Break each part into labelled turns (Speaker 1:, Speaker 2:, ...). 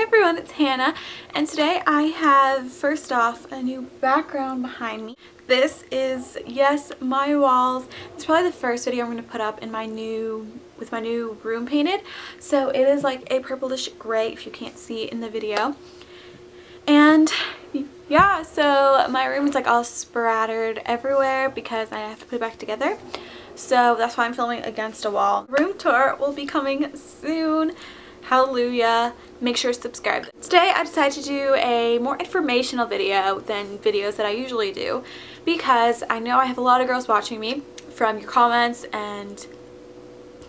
Speaker 1: everyone, it's Hannah, and today I have, first off, a new background behind me. This is, yes, my walls. It's probably the first video I'm going to put up in with my new room painted. So it is like a purplish gray, if you can't see it in the video. And yeah, so my room is like all splattered everywhere because I have to put it back together. So that's why I'm filming against a wall. Room tour will be coming soon. Hallelujah. Make sure to subscribe. Today I decided to do a more informational video than videos that I usually do because I know I have a lot of girls watching me from your comments and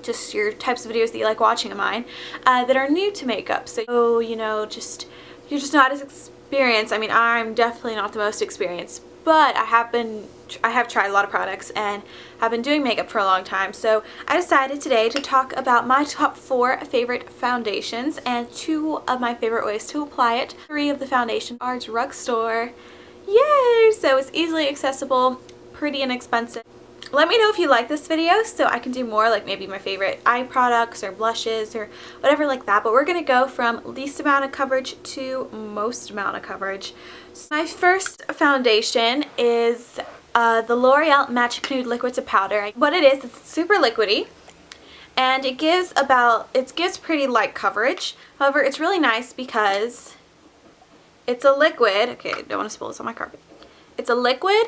Speaker 1: just your types of videos that you like watching of mine that are new to makeup. So, you know, you're just not as experienced. I mean, I'm definitely not the most experienced, but I have tried a lot of products and have been doing makeup for a long time. So I decided today to talk about my top 4 favorite foundations and 2 of my favorite ways to apply it. 3 of the foundations are Drugstore. Yay! So it's easily accessible, pretty inexpensive. Let me know if you like this video so I can do more, like maybe my favorite eye products or blushes or whatever like that. But we're going to go from least amount of coverage to most amount of coverage. So my first foundation is the L'Oreal Magic Nude Liquid to Powder. What it is, it's super liquidy and it gives pretty light coverage. However, it's really nice because it's a liquid. Okay, I don't want to spill this on my carpet. It's a liquid.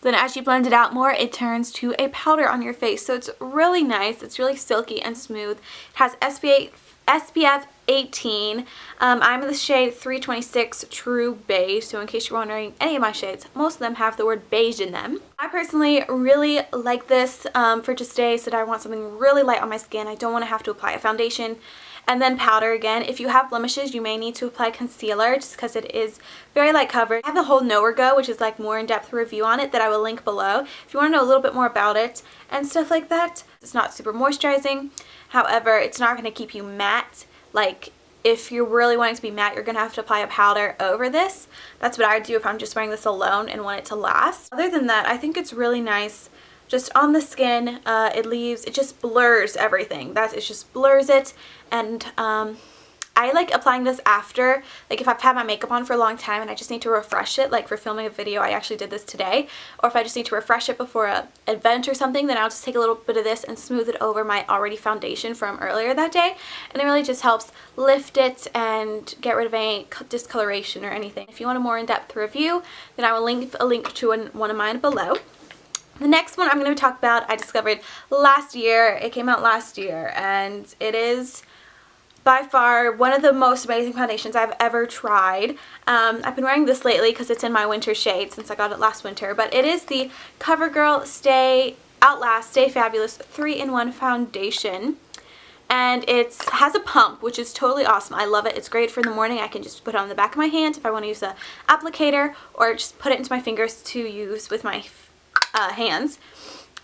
Speaker 1: Then as you blend it out more, it turns to a powder on your face. So it's really nice. It's really silky and smooth. It has SPF 18. I'm in the shade 326 True Beige. So in case you're wondering, any of my shades, most of them have the word beige in them. I personally really like this for just days that I want something really light on my skin. I don't want to have to apply a foundation and then powder again. If you have blemishes, you may need to apply concealer just because it is very light coverage. I have the whole Nowhere Go, which is like more in-depth review on it that I will link below if you want to know a little bit more about it and stuff like that. It's not super moisturizing. However, it's not going to keep you matte. Like if you're really wanting to be matte, you're going to have to apply a powder over this. That's what I do if I'm just wearing this alone and want it to last. Other than that, I think it's really nice. Just on the skin, it just blurs everything. It just blurs it, and I like applying this after, like if I've had my makeup on for a long time and I just need to refresh it, like for filming a video, I actually did this today, or if I just need to refresh it before an event or something, then I'll just take a little bit of this and smooth it over my already foundation from earlier that day, and it really just helps lift it and get rid of any discoloration or anything. If you want a more in-depth review, then I will link a link to one of mine below. The next one I'm going to talk about, I discovered last year. It came out last year, and it is by far one of the most amazing foundations I've ever tried. I've been wearing this lately because it's in my winter shade since I got it last winter, but it is the CoverGirl Stay Outlast Stay Fabulous 3-in-1 foundation. And it has a pump, which is totally awesome. I love it. It's great for in the morning. I can just put it on the back of my hand if I want to use the applicator, or just put it into my fingers to use with my hands.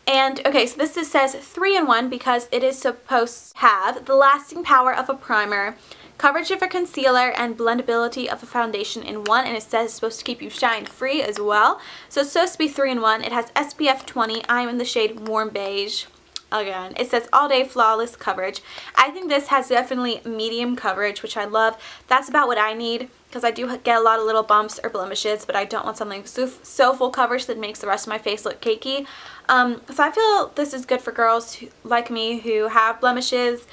Speaker 1: And okay, so this says 3-in-1 because it is supposed to have the lasting power of a primer, coverage of a concealer, and blendability of a foundation in one, and it says it's supposed to keep you shine free as well. So it's supposed to be 3-in-1. It has SPF 20. I'm in the shade Warm Beige. Again, it says all day flawless coverage. I think this has definitely medium coverage, which I love. That's about what I need because I do get a lot of little bumps or blemishes, but I don't want something so full coverage that makes the rest of my face look cakey. So I feel this is good for girls like me who have blemishes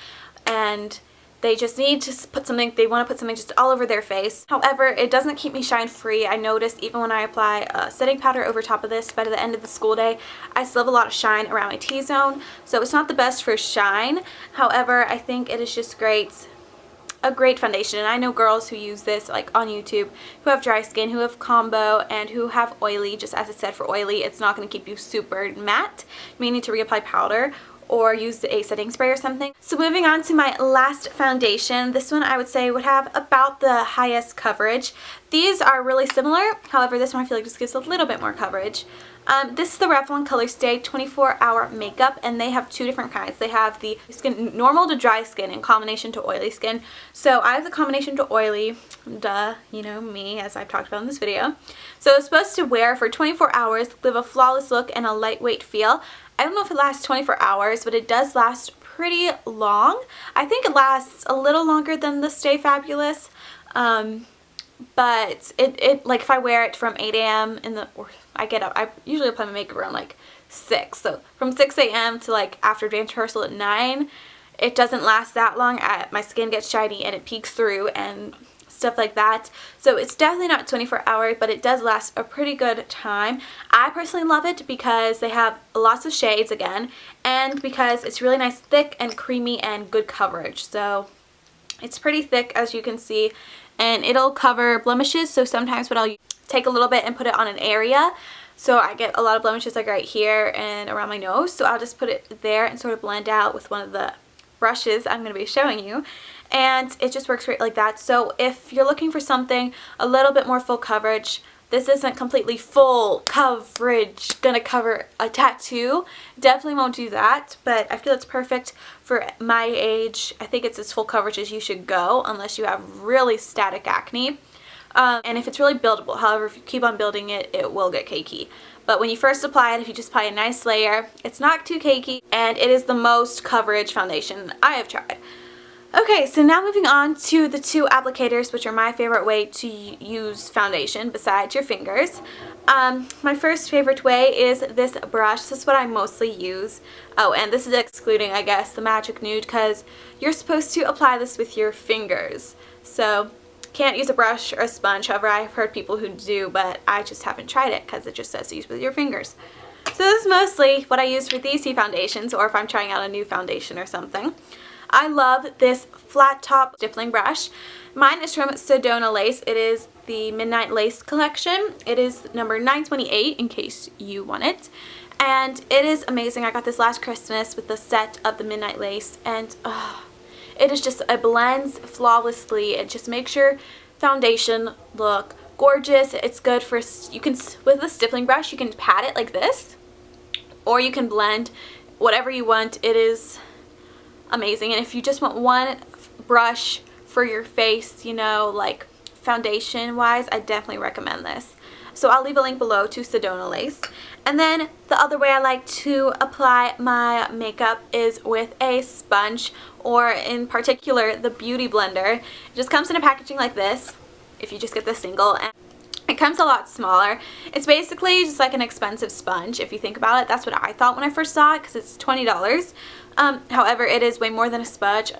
Speaker 1: and they just need to they want to put something just all over their face. However, it doesn't keep me shine free. I notice even when I apply setting powder over top of this by the end of the school day, I still have a lot of shine around my T-zone. So it's not the best for shine. However, I think it is just a great foundation. And I know girls who use this like on YouTube who have dry skin, who have combo, and who have oily. Just as it said, for oily, it's not going to keep you super matte. You may need to reapply powder or use a setting spray or something. So moving on to my last foundation, this one I would say would have about the highest coverage. These are really similar, however this one I feel like just gives a little bit more coverage. This is the Revlon Color Stay 24-Hour Makeup, and they have 2 different kinds. They have the skin normal to dry skin and combination to oily skin. So I have the combination to oily, duh, you know me, as I've talked about in this video. So it's supposed to wear for 24 hours, live a flawless look and a lightweight feel. I don't know if it lasts 24 hours, but it does last pretty long. I think it lasts a little longer than the Stay Fabulous, but it like if I wear it from 8 a.m. or I get up, I usually apply my makeup around like 6, so from 6 a.m. to like after dance rehearsal at 9, it doesn't last that long. My skin gets shiny and it peeks through and stuff like that. So it's definitely not 24 hours, but it does last a pretty good time. I personally love it because they have lots of shades again, and because it's really nice, thick and creamy and good coverage. So it's pretty thick, as you can see, and it'll cover blemishes. So sometimes what I'll take a little bit and put it on an area. So I get a lot of blemishes like right here and around my nose. So I'll just put it there and sort of blend out with one of the brushes I'm going to be showing you. And it just works great like that. So if you're looking for something a little bit more full coverage, this isn't completely full coverage, gonna cover a tattoo. Definitely won't do that, but I feel it's perfect for my age. I think it's as full coverage as you should go, unless you have really static acne. And if it's really buildable, however, if you keep on building it, it will get cakey. But when you first apply it, if you just apply a nice layer, it's not too cakey, and it is the most coverage foundation I have tried. Okay, so now moving on to the 2 applicators, which are my favorite way to use foundation besides your fingers. My first favorite way is this brush. This is what I mostly use. Oh, and this is excluding, I guess, the Magic Nude, because you're supposed to apply this with your fingers. So can't use a brush or a sponge. However, I've heard people who do, but I just haven't tried it because it just says to use with your fingers. So this is mostly what I use for these 2 foundations, or if I'm trying out a new foundation or something. I love this flat top stippling brush. Mine is from Sedona Lace. It is the Midnight Lace collection. It is number 928 in case you want it. And it is amazing. I got this last Christmas with the set of the Midnight Lace, and it is just, it blends flawlessly. It just makes your foundation look gorgeous. It's good for, you can, with the stippling brush, you can pat it like this, or you can blend whatever you want. It is amazing. And if you just want one brush for your face, you know, like foundation wise, I definitely recommend this. So I'll leave a link below to Sedona Lace. And then the other way I like to apply my makeup is with a sponge, or in particular the Beauty Blender. It just comes in a packaging like this if you just get the single, and it comes a lot smaller. It's basically just like an expensive sponge if you think about it. That's what I thought when I first saw it, because it's $20. However, it is way more than a sponge.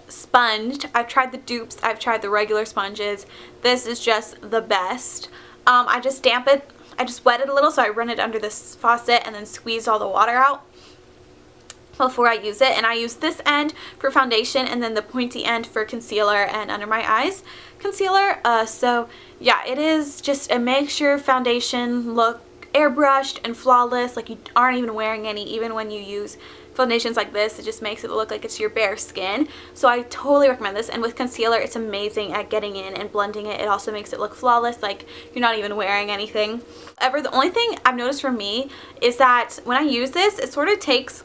Speaker 1: I've tried the dupes, I've tried the regular sponges. This is just the best. I just damp it, I just wet it a little, so I run it under this faucet and then squeeze all the water out before I use it. And I use this end for foundation and then the pointy end for concealer and under my eyes concealer. So yeah, it is just, it makes your foundation look airbrushed and flawless, like you aren't even wearing any. Even when you use foundations like this, it just makes it look like it's your bare skin. So I totally recommend this. And with concealer, it's amazing at getting in and blending it. It also makes it look flawless, like you're not even wearing anything. However, the only thing I've noticed for me is that when I use this, it sort of takes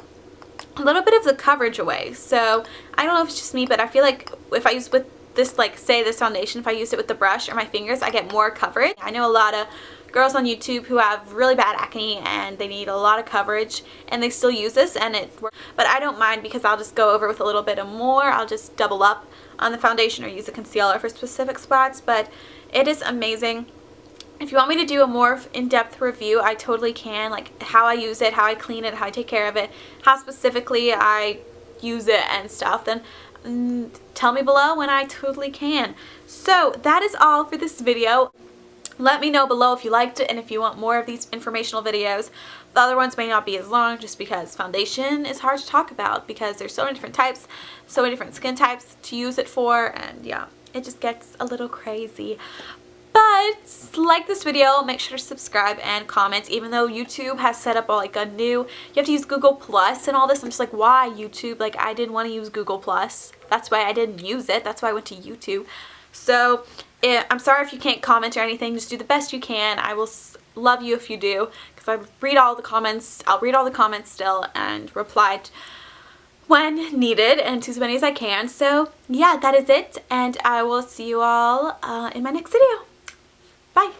Speaker 1: a little bit of the coverage away. So I don't know if it's just me, but I feel like if I use with this, like say this foundation, if I use it with the brush or my fingers, I get more coverage. I know a lot of girls on YouTube who have really bad acne and they need a lot of coverage and they still use this and it works. But I don't mind, because I'll just go over with a little bit more. I'll just double up on the foundation or use a concealer for specific spots. But it is amazing. If you want me to do a more in-depth review, I totally can, like how I use it, how I clean it, how I take care of it, how specifically I use it and stuff, then tell me below and I totally can. So that is all for this video. Let me know below if you liked it and if you want more of these informational videos. The other ones may not be as long, just because foundation is hard to talk about, because there's so many different types, so many different skin types to use it for, and yeah, it just gets a little crazy. But like this video, make sure to subscribe and comment. Even though YouTube has set up like a new, you have to use Google Plus and all this. I'm just like, why YouTube? Like, I didn't want to use Google Plus. That's why I didn't use it. That's why I went to YouTube. So I'm sorry if you can't comment or anything. Just do the best you can. I will love you if you do, because I read all the comments. I'll read all the comments still and reply when needed, and to as many as I can. So yeah, that is it, and I will see you all in my next video. Bye!